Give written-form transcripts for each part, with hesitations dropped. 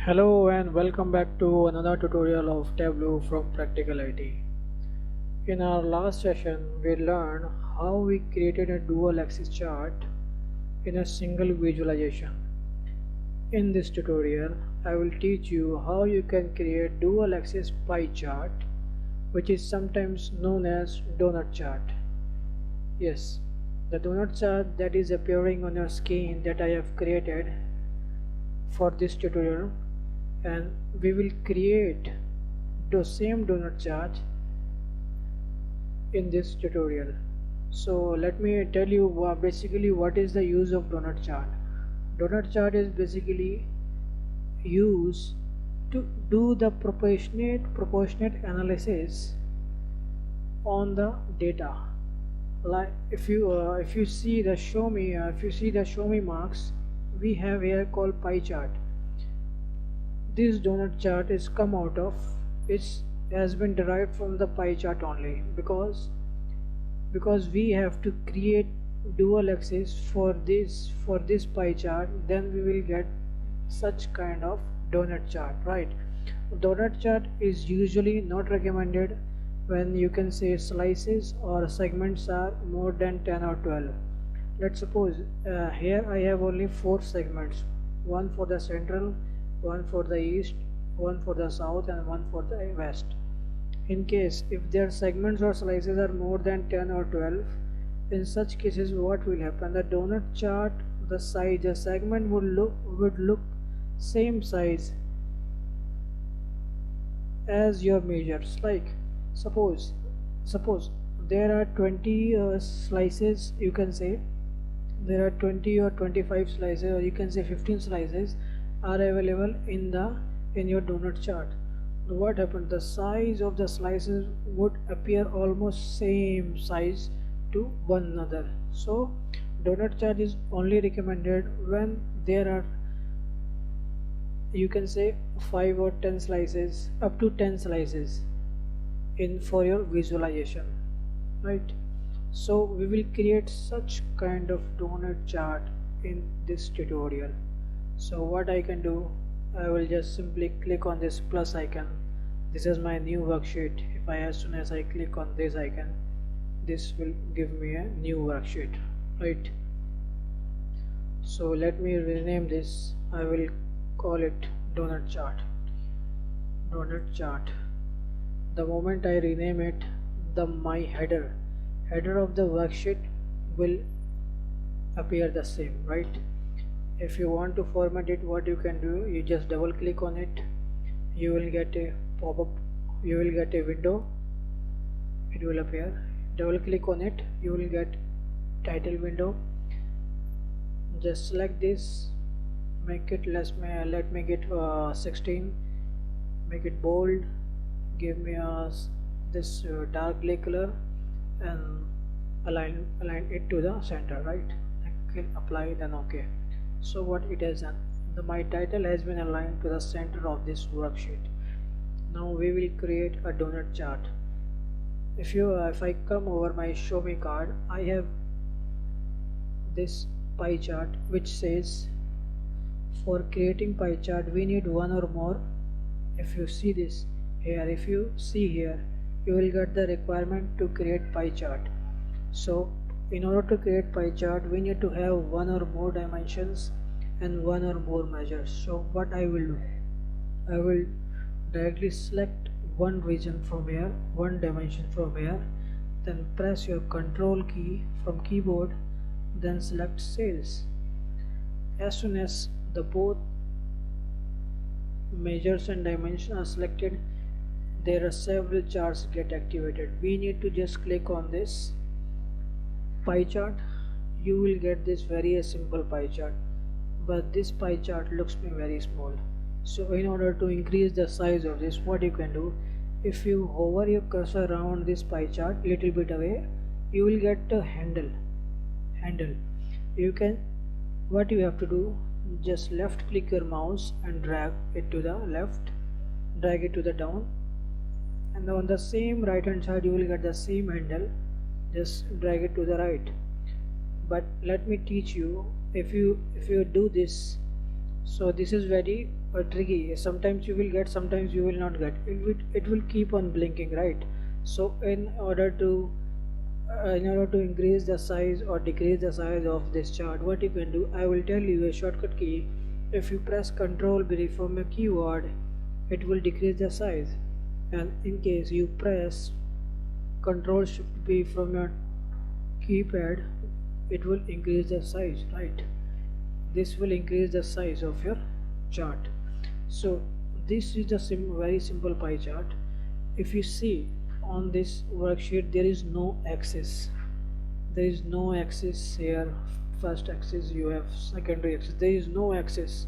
Hello and welcome back to another tutorial of Tableau from Practical IT. In our last session, we learned how we created a dual axis chart in a single visualization. In this tutorial, I will teach you how you can create dual axis pie chart, which is sometimes known as donut chart. Yes, the donut chart that is appearing on your screen that I have created for this tutorial, and we will create the same donut chart in this tutorial. So let me tell you basically what is the use of donut chart. Donut chart is basically used to do the proportionate analysis on the data. Like if you see the show me marks, we have here called pie chart. This donut chart is come out of, it has been derived from the pie chart only, because we have to create dual axis for this pie chart, then we will get such kind of donut chart, right? Donut chart is usually not recommended when you can say slices or segments are more than 10 or 12. Let's suppose here I have only 4 segments, one for the central, one for the east, one for the south, and one for the west. In case if their segments or slices are more than 10 or 12, in such cases what will happen? The donut chart, the size, the segment would look same size as your measures. Like suppose there are 20 slices, you can say there are 20 or 25 slices, or you can say 15 slices are available in your donut chart. What happened? The size of the slices would appear almost same size to one another. So donut chart is only recommended when there are, you can say, 5 or 10 slices, up to 10 slices in for your visualization, right? So we will create such kind of donut chart in this tutorial. So what I can do, I will just simply click on this plus icon. This is my new worksheet. If I, as soon as I click on this icon, this will give me a new worksheet, right? So let me rename this. I will call it donut chart. The moment I rename it, my header of the worksheet will appear the same, right? If you want to format it, what you can do, you just double click on it, you will get a pop-up, you will get a window, it will appear. Double click on it, you will get title window. Just select this, make it let me get 16, make it bold, give me this dark gray color, and align it to the center, right? I can apply, then okay. So what it has done, my title has been aligned to the center of this worksheet. Now we will create a donut chart. If I come over my show me card, I have this pie chart which says for creating pie chart we need one or more. If you see this here, if you see here, you will get the requirement to create pie chart. So in order to create pie chart, we need to have one or more dimensions and one or more measures. So what I will do, I will directly select one region from here, one dimension from here, then press your control key from keyboard, then select sales. As soon as the both measures and dimensions are selected, there are several charts get activated. We need to just click on this pie chart. You will get this very simple pie chart, but this pie chart looks me very small. So in order to increase the size of this, what you can do, if you hover your cursor around this pie chart little bit away, you will get a handle. You can, what you have to do, just left click your mouse and drag it to the left, drag it to the down, and on the same right hand side you will get the same handle, just drag it to the right. But let me teach you, if you do this, So this is very tricky. Sometimes you will get, sometimes you will not get. It will keep on blinking, right? So in order to increase the size or decrease the size of this chart, what you can do, I will tell you a shortcut key. If you press Control B from a keyboard, it will decrease the size, and in case you press Control Shift B from your keypad, it will increase the size, right? This will increase the size of your chart. So this is the very simple pie chart. If you see on this worksheet, there is no axis. There is no axis here. First axis, you have secondary axis. There is no axis.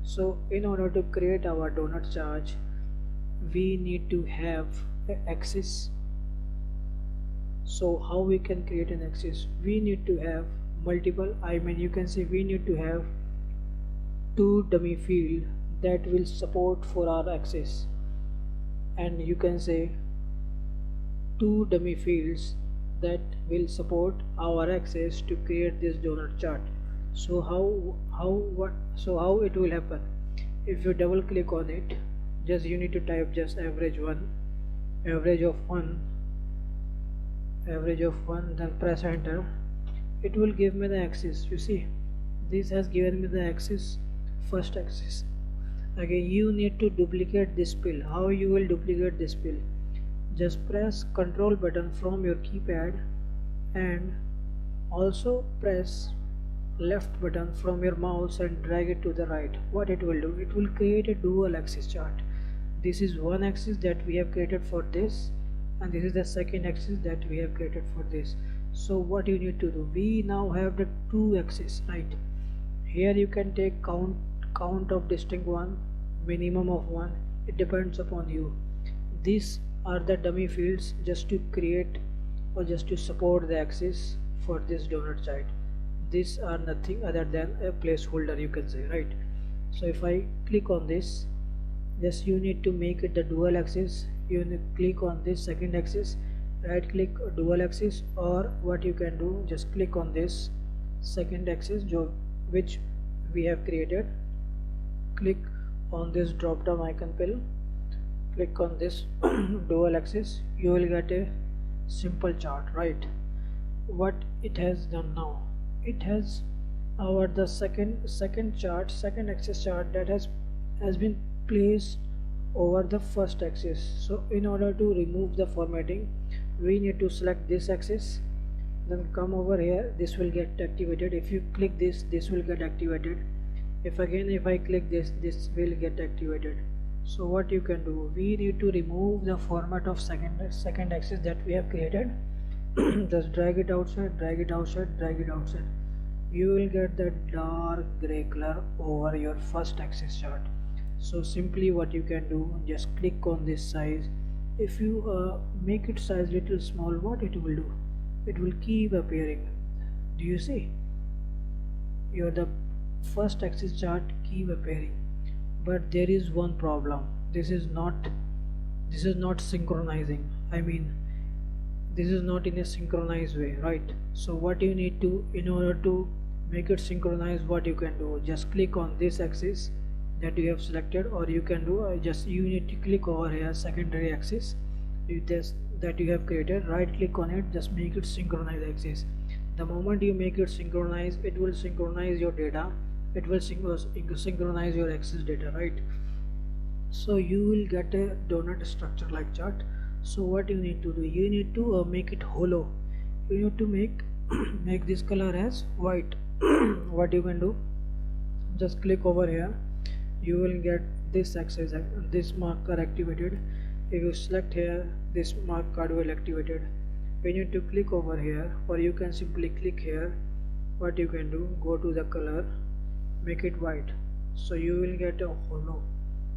So in order to create our donut chart, we need to have an axis. So how we can create an axis? We need to have multiple, you can say we need to have two dummy field that will support for our axis, and you can say two dummy fields that will support our axis to create this donut chart. So how it will happen? If you double click on it, just you need to type just average of one, then press enter. It will give me the axis. You see, this has given me the axis, first axis. Again, you need to duplicate this pill. How you will duplicate this pill? Just press Control button from your keypad, and also press left button from your mouse and drag it to the right. What it will do? It will create a dual axis chart. This is one axis that we have created for this, and this is the second axis that we have created for this. So what you need to do, we now have the two axes, right? Here you can take count of distinct one, minimum of one. It depends upon you. These are the dummy fields just to create or just to support the axis for this donut chart. These are nothing other than a placeholder, you can say, right? So if I click on this, just you need to make it the dual axis. You need to click on this second axis, right click dual axis, or what you can do, just click on this second axis which we have created. Click on this drop down icon pill, click on this dual axis, you will get a simple chart, right? What it has done now, it has the second axis chart that has been placed over the first axis. So in order to remove the formatting, we need to select this axis, then come over here, this will get activated. If you click this will get activated. If I click this will get activated. So what you can do, we need to remove the format of second axis that we have created. Just drag it outside, you will get the dark gray color over your first axis chart. So simply what you can do, just click on this size. If you make it size little small, what it will do, it will keep appearing. Do you see? The first axis chart keep appearing, but there is one problem. This is not synchronizing. This is not in a synchronized way, right? So what you need to, in order to make it synchronize, what you can do, just click on this axis that you have selected, or you can do you need to click over here secondary axis that you have created, right click on it, just make it synchronize axis. The moment you make it synchronize, it will synchronize your data, it will synchronize your axis data, right? So you will get a donut structure like chart. So what you need to do, you need to make it hollow. You need to make this color as white. What you can do, just click over here, you will get this axis, this marker activated. If you select here, this mark card will activated. We need to click over here, or you can simply click here. What you can do, go to the color, make it white. So you will get a hollow.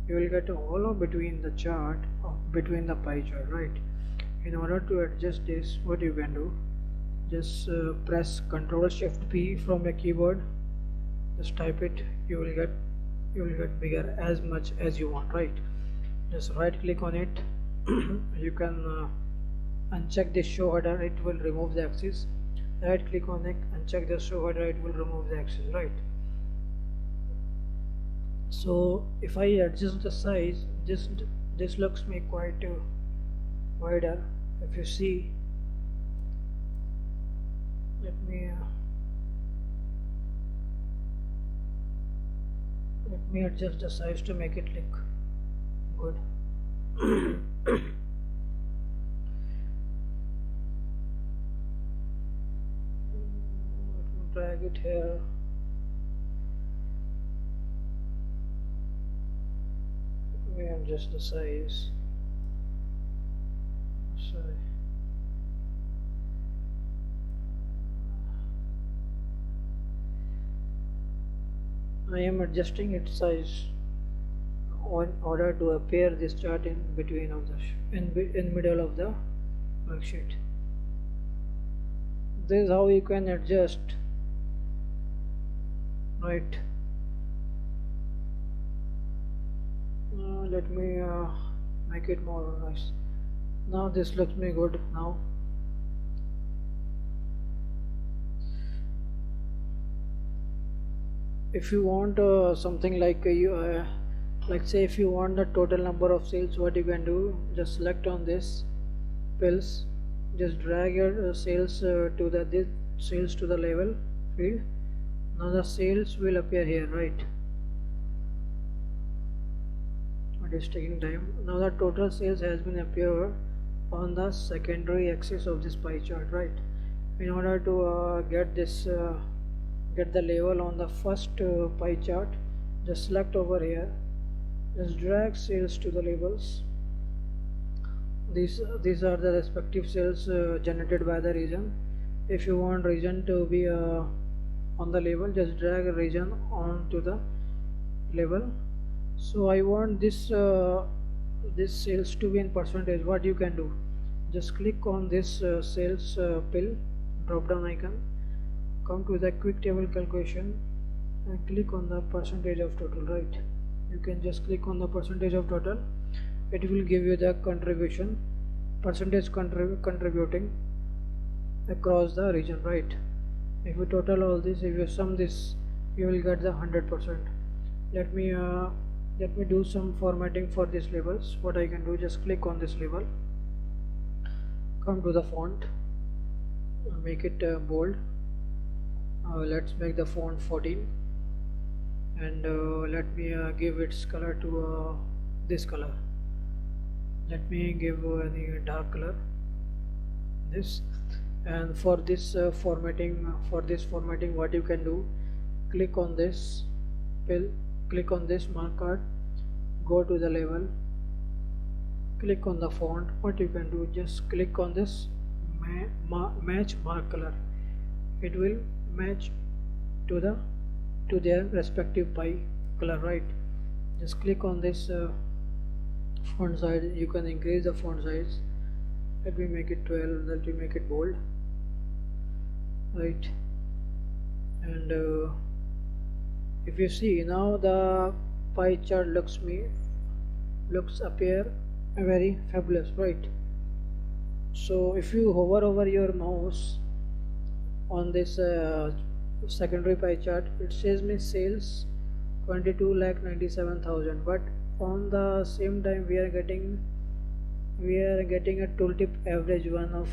You will get a hollow between the chart, between the pie chart, right? In order to adjust this, what you can do, just press Ctrl Shift P from your keyboard, just type it, you will get bigger as much as you want, right? Just right click on it. You can uncheck this show header, it will remove the axis. Right click on it, uncheck the show header, it will remove the axis, right? So if I adjust the size, this looks me quite wider. If you see, let me adjust the size to make it look good. Let me drag it here. Let me adjust the size. Sorry. I am adjusting its size in order to appear this chart in between of the in middle of the worksheet. This is how you can adjust, right? Let me make it more nice. Now this looks me good now. If you want something like like say if you want the total number of sales, what you can do, just select on this pills, just drag your sales to the this sales to the level field. Now the sales will appear here, right? It is taking time. Now the total sales has been appeared on the secondary axis of this pie chart, right? In order to get this get the level on the first pie chart, just select over here, just drag sales to the labels. These are the respective sales generated by the region. If you want region to be on the label, just drag a region onto the label. So I want this sales to be in percentage. What you can do, just click on this sales pill drop down icon, come to the quick table calculation and click on the percentage of total, right? You can just click on the percentage of total. It will give you the contribution percentage contributing across the region, right? If you total all this, if you sum this, you will get the 100%. Let me do some formatting for these labels. What I can do, just click on this label, come to the font, make it bold. Let's make the font 14, and let me give its color to this color. Let me give any dark color, this. And for this formatting, what you can do, click on this pill, click on this mark card, go to the label, click on the font. What you can do, just click on this match mark color. It will match to their respective pie color, right? Just click on this font size. You can increase the font size. Let me make it 12. Let me make it bold, right? And if you see, now the pie chart looks appear very fabulous, right? So if you hover over your mouse on this secondary pie chart, it says me sales 22,97,000, but on the same time we are getting a tooltip average one of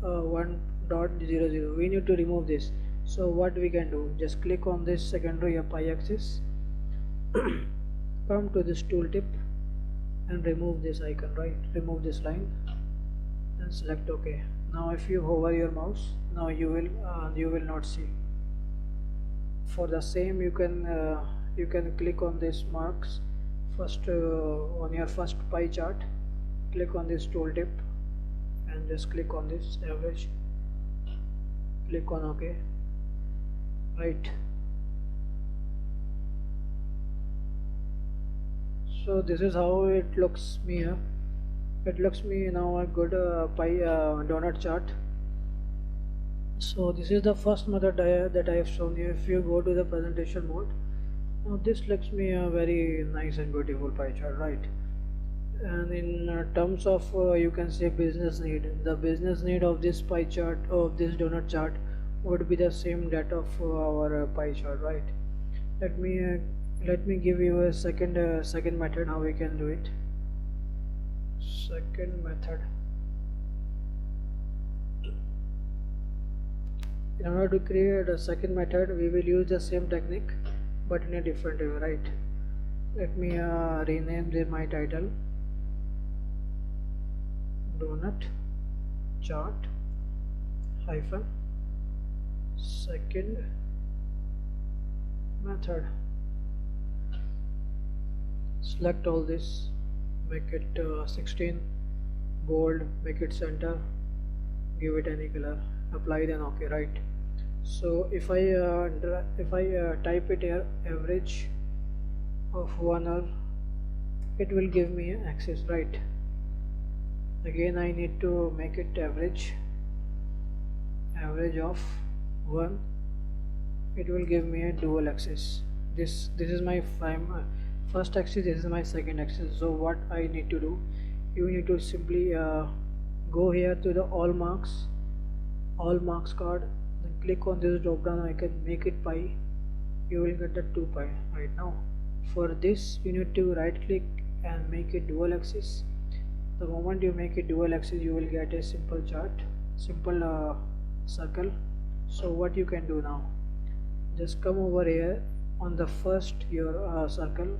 1.00. We need to remove this. So what we can do, just click on this secondary pie axis, come to this tooltip and remove this icon, right? Remove this line and select OK. Now if you hover your mouse, now you will not see. For the same, you can click on this marks first on your first pie chart, click on this tooltip and just click on this average, click on OK, right? So this is how it looks me here. It looks me now a good pie donut chart. So this is the first method that I have shown you. If you go to the presentation mode, now this looks me a very nice and beautiful pie chart, right? And in terms of you can say business need, the business need of this pie chart, of this donut chart, would be the same that of our pie chart, right? Let me let me give you a second method how we can do it. Second method, in order to create a second method we will use the same technique but in a different way, right? Let me rename my title donut chart hyphen second method. Select all this, make it 16 bold, make it center, give it any color, apply, then okay, right? So if I type it here average of 1 hour, it will give me an axis, right? Again I need to make it average of 1, it will give me a dual axis. This is my first axis, this is my second axis. So what I need to do, you need to simply go here to the all marks card, then click on this drop down icon, make it pi, you will get the 2 pi right now. For this you need to right click and make it dual axis. The moment you make it dual axis you will get a simple chart, simple circle. So what you can do now, just come over here on the first circle,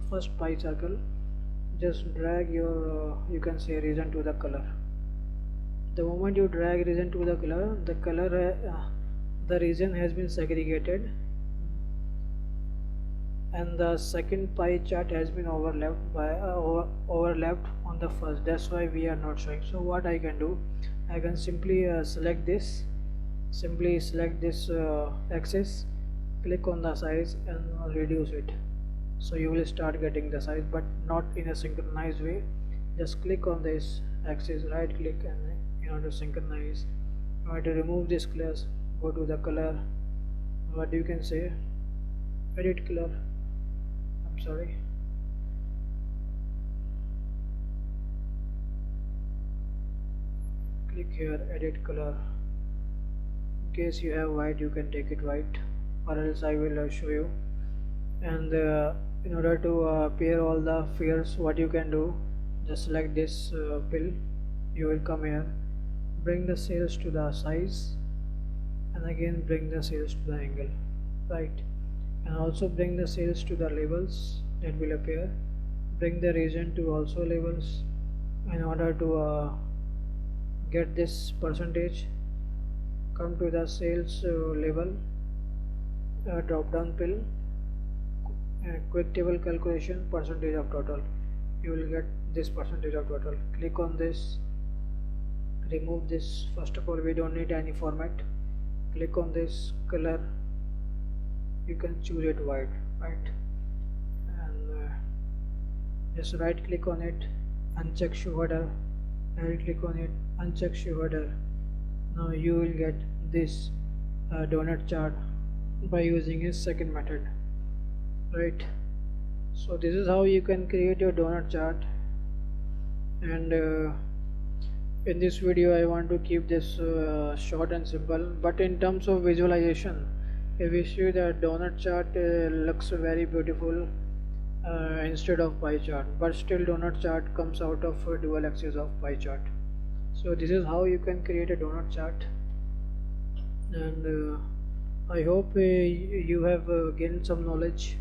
first pie circle, just drag your you can say region to the color. The moment you drag region to the color, the region has been segregated and the second pie chart has been overlapped on the first. That's why we are not showing. So what I can do, I can simply select this axis, click on the size and reduce it. So you will start getting the size, but not in a synchronized way. Just click on this axis, right click, and in order to synchronize, you want to remove this class, go to the color, what you can say, edit color, I'm sorry, click here, edit color. In case you have white, you can take it white, or else I will show you. And in order to pair all the figures, what you can do, just select this pill, you will come here, bring the sales to the size, and again bring the sales to the angle, right? And also bring the sales to the labels that will appear, bring the region to also labels. In order to get this percentage, come to the sales label, drop down pill, quick table calculation, percentage of total, you will get this percentage of total. Click on this, remove this. First of all, we don't need any format. Click on this color, you can choose it white, right? And just right click on it, uncheck show header, right click on it, uncheck show header. Now you will get this donut chart by using a second method, right? So this is how you can create your donut chart. And in this video I want to keep this short and simple, but in terms of visualization, if we see that donut chart looks very beautiful instead of pie chart, but still donut chart comes out of a dual axis of pie chart. So this is how you can create a donut chart. And I hope you have gained some knowledge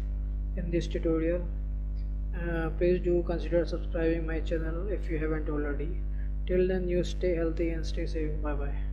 in this tutorial. Please do consider subscribing my channel if you haven't already. Till then, you stay healthy and stay safe. Bye bye.